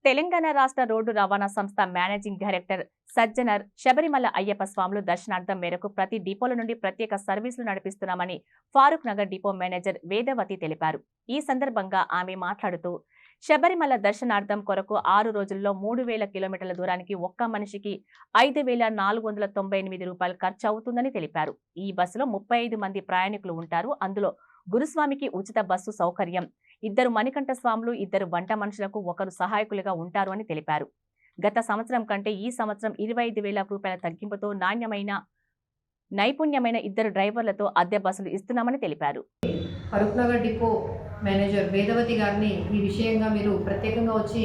తెలంగాణ రాష్ట్ర రోడ్డు రవాణా సంస్థ మేనేజింగ్ డైరెక్టర్ సజ్జనర్ శబరిమల అయ్యప్ప స్వాములు దర్శనార్థం మేరకు ప్రతి డిపోల నుండి ప్రత్యేక సర్వీసులు నడిపిస్తున్నామని ఫారూక్ నగర్ డిపో మేనేజర్ వేదవతి తెలిపారు. ఈ సందర్భంగా ఆమె మాట్లాడుతూ శబరిమల దర్శనార్థం కొరకు 6 రోజుల్లో 3000 కిలోమీటర్ల దూరానికి ఒక్క మనిషికి 5498 రూపాయలు ఖర్చు అవుతుందని తెలిపారు. ఈ బస్సులో 35 మంది ప్రయాణికులు ఉంటారు. అందులో గురుస్వామికి ఉచిత బస్సు సౌకర్యం, 2 మణికంఠ స్వాములు, 2 వంట మనుషులకు 1 సహాయకులుగా ఉంటారు అని తెలిపారు. గత సంవత్సరం కంటే ఈ సంవత్సరం 25,000 రూపాయల తగ్గింపుతో నైపుణ్యమైన 2 డ్రైవర్లతో అద్దె బస్సులు ఇస్తున్నామని తెలిపారు. ఫరూక్ నగర్ డిపో మేనేజర్ వేదవతి గారిని ఈ విషయంగా మీరు ప్రత్యేకంగా వచ్చి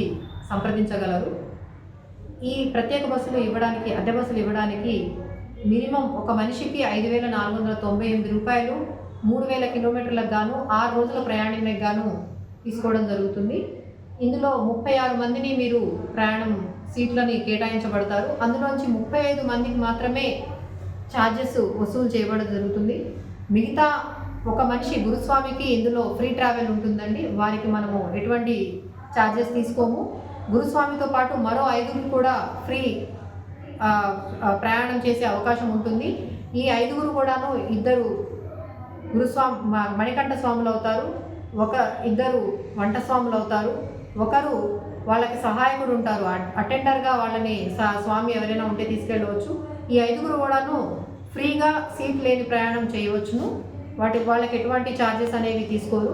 సంప్రదించగలరు. ఈ ప్రత్యేక బస్సులు ఇవ్వడానికి, అద్దె బస్సులు ఇవ్వడానికి మినిమం ఒక మనిషికి 5,498 రూపాయలు 3,000 కిలోమీటర్లకు గాను 6 రోజుల ప్రయాణానికి గాను తీసుకోవడం జరుగుతుంది. ఇందులో 36 మందిని మీరు ప్రయాణం సీట్లని కేటాయించబడతారు. అందులోంచి 35 మందికి మాత్రమే ఛార్జెస్ వసూలు చేయబడడం జరుగుతుంది. మిగతా ఒక మనిషి గురుస్వామికి ఇందులో ఫ్రీ ట్రావెల్ ఉంటుందండి. వారికి మనము ఎటువంటి ఛార్జెస్ తీసుకోము. గురుస్వామితో పాటు మరో 5 కూడా ఫ్రీ ప్రయాణం చేసే అవకాశం ఉంటుంది. ఈ 5 కూడాను 2 మణికంఠ స్వాములు అవుతారు, 2 వంట స్వాములు అవుతారు, ఒకరు వాళ్ళకి సహాయకుడు ఉంటారు. అటెండర్గా వాళ్ళని స్వామి ఎవరైనా ఉంటే తీసుకెళ్ళవచ్చు. ఈ 5 కూడాను ఫ్రీగా సీట్ లేని ప్రయాణం చేయవచ్చును. వాళ్ళకి ఎటువంటి ఛార్జెస్ అనేవి తీసుకోరు.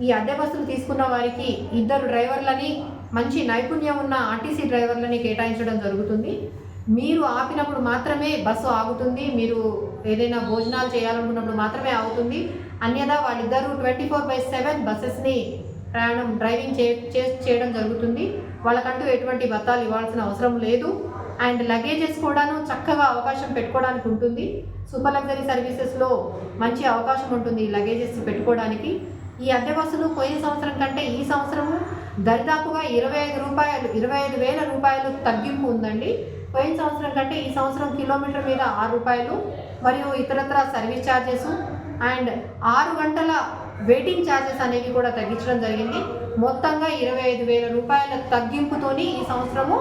ఈ అద్దె బస్సులు తీసుకున్న వారికి 2 డ్రైవర్లని, మంచి నైపుణ్యం ఉన్న ఆర్టీసీ డ్రైవర్లని కేటాయించడం జరుగుతుంది. మీరు ఆపినప్పుడు మాత్రమే బస్సు ఆగుతుంది. మీరు ఏదైనా భోజనాలు చేయాలనుకున్నప్పుడు మాత్రమే ఆగుతుంది. అన్యదా వాళ్ళిద్దరూ 24/7 బస్సెస్ని డ్రైవింగ్ చేయడం జరుగుతుంది. వాళ్ళకంటూ ఎటువంటి బత్తాలు ఇవ్వాల్సిన అవసరం లేదు. అండ్ లగేజెస్ కూడాను చక్కగా అవకాశం పెట్టుకోవడానికి ఉంటుంది. సూపర్ లగ్జరీ సర్వీసెస్లో మంచి అవకాశం ఉంటుంది ఈ లగేజెస్ పెట్టుకోవడానికి. ఈ అద్దె బస్సులు పోయిన సంవత్సరం కంటే ఈ సంవత్సరము దరిదాపుగా 25,000 రూపాయలు తగ్గింపు ఉందండి. పోయిన సంవత్సరం కంటే ఈ సంవత్సరం కిలోమీటర్ మీద 6 రూపాయలు మరియు ఇతరత్ర సర్వీస్ ఛార్జెస్ అండ్ 6 గంటల వెయిటింగ్ ఛార్జెస్ అనేవి కూడా తగ్గించడం జరిగింది. మొత్తంగా 25,000 రూపాయల తగ్గింపుతోని ఈ సంవత్సరము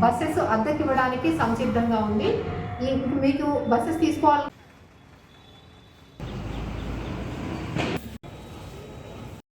బస్సెస్ అద్దెకి ఇవ్వడానికి సంసిద్ధంగా ఉంది. మీకు బస్సెస్ తీసుకోవాలి